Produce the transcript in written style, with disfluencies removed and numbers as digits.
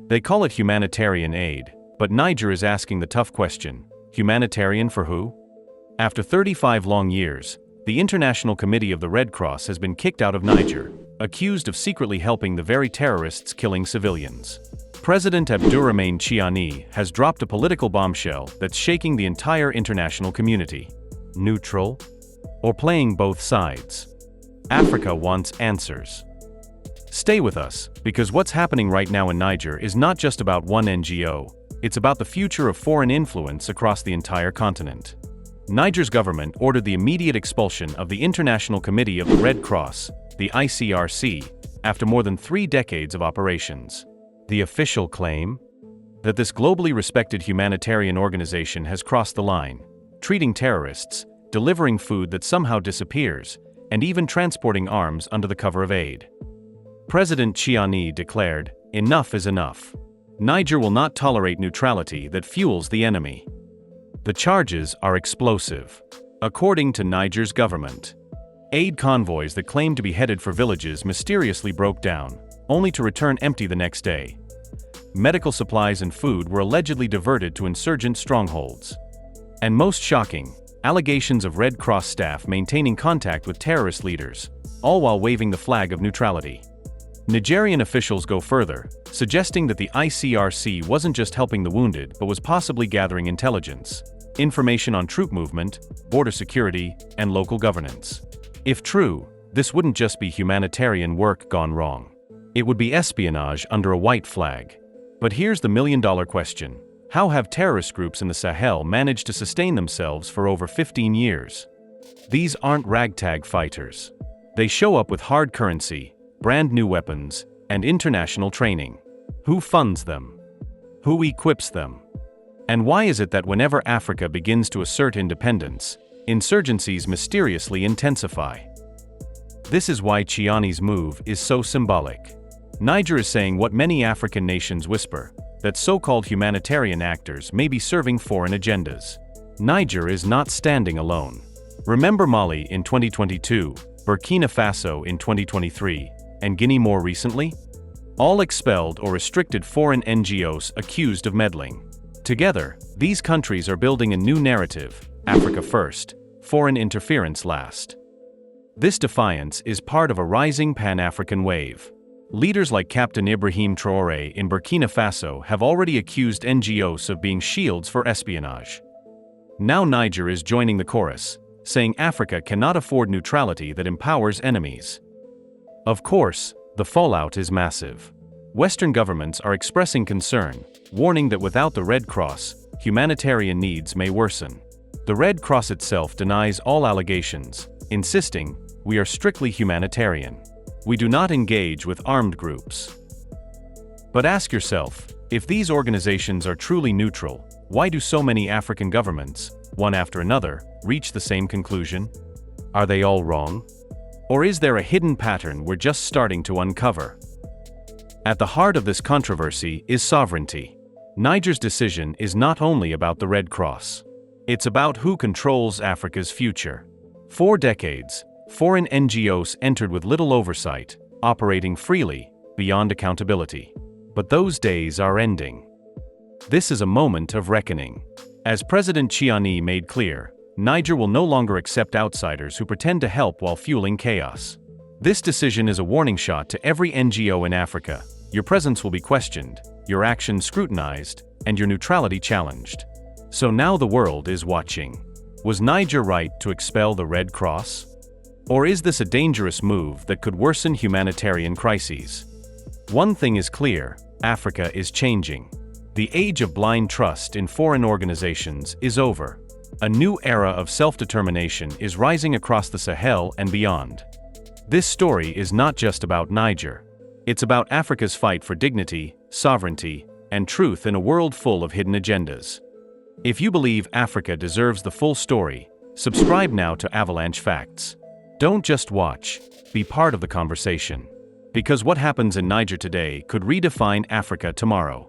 They call it humanitarian aid, but Niger is asking the tough question: humanitarian for who? After 35 long years, the International Committee of the Red Cross has been kicked out of Niger, accused of secretly helping the very terrorists killing civilians. President Abdourahmane Tiani has dropped a political bombshell that's shaking the entire international community. Neutral? Or playing both sides? Africa wants answers. Stay with us, because what's happening right now in Niger is not just about one NGO, it's about the future of foreign influence across the entire continent. Niger's government ordered the immediate expulsion of the International Committee of the Red Cross, the ICRC, after more than 3 decades of operations. The official claim? That this globally respected humanitarian organization has crossed the line, treating terrorists, delivering food that somehow disappears, and even transporting arms under the cover of aid. President Tiani declared, "Enough is enough. Niger will not tolerate neutrality that fuels the enemy." The charges are explosive. According to Niger's government, aid convoys that claimed to be headed for villages mysteriously broke down, only to return empty the next day. Medical supplies and food were allegedly diverted to insurgent strongholds. And most shocking, allegations of Red Cross staff maintaining contact with terrorist leaders, all while waving the flag of neutrality. Nigerian officials go further, suggesting that the ICRC wasn't just helping the wounded but was possibly gathering intelligence, information on troop movement, border security, and local governance. If true, this wouldn't just be humanitarian work gone wrong. It would be espionage under a white flag. But here's the million-dollar question: how have terrorist groups in the Sahel managed to sustain themselves for over 15 years? These aren't ragtag fighters. They show up with hard currency, brand new weapons, and international training. Who funds them? Who equips them? And why is it that whenever Africa begins to assert independence, insurgencies mysteriously intensify? This is why Tiani's move is so symbolic. Niger is saying what many African nations whisper, that so-called humanitarian actors may be serving foreign agendas. Niger is not standing alone. Remember Mali in 2022, Burkina Faso in 2023, and Guinea more recently? All expelled or restricted foreign NGOs accused of meddling. Together, these countries are building a new narrative: Africa first, foreign interference last. This defiance is part of a rising Pan-African wave. Leaders like Captain Ibrahim Traoré in Burkina Faso have already accused NGOs of being shields for espionage. Now Niger is joining the chorus, saying Africa cannot afford neutrality that empowers enemies. Of course, the fallout is massive. Western governments are expressing concern, warning that without the Red Cross, humanitarian needs may worsen. The Red Cross itself denies all allegations, insisting, "We are strictly humanitarian. We do not engage with armed groups." But ask yourself, if these organizations are truly neutral, why do so many African governments, one after another, reach the same conclusion? Are they all wrong? Or is there a hidden pattern we're just starting to uncover? At the heart of this controversy is sovereignty. Niger's decision is not only about the Red Cross. It's about who controls Africa's future. For decades, foreign NGOs entered with little oversight, operating freely, beyond accountability. But those days are ending. This is a moment of reckoning. As President Tiani made clear, Niger will no longer accept outsiders who pretend to help while fueling chaos. This decision is a warning shot to every NGO in Africa. Your presence will be questioned, your actions scrutinized, and your neutrality challenged. So now the world is watching. Was Niger right to expel the Red Cross? Or is this a dangerous move that could worsen humanitarian crises? One thing is clear: Africa is changing. The age of blind trust in foreign organizations is over. A new era of self-determination is rising across the Sahel and beyond. This story is not just about Niger. It's about Africa's fight for dignity, sovereignty, and truth in a world full of hidden agendas. If you believe Africa deserves the full story, subscribe now to Avalanche Facts. Don't just watch, be part of the conversation. Because what happens in Niger today could redefine Africa tomorrow.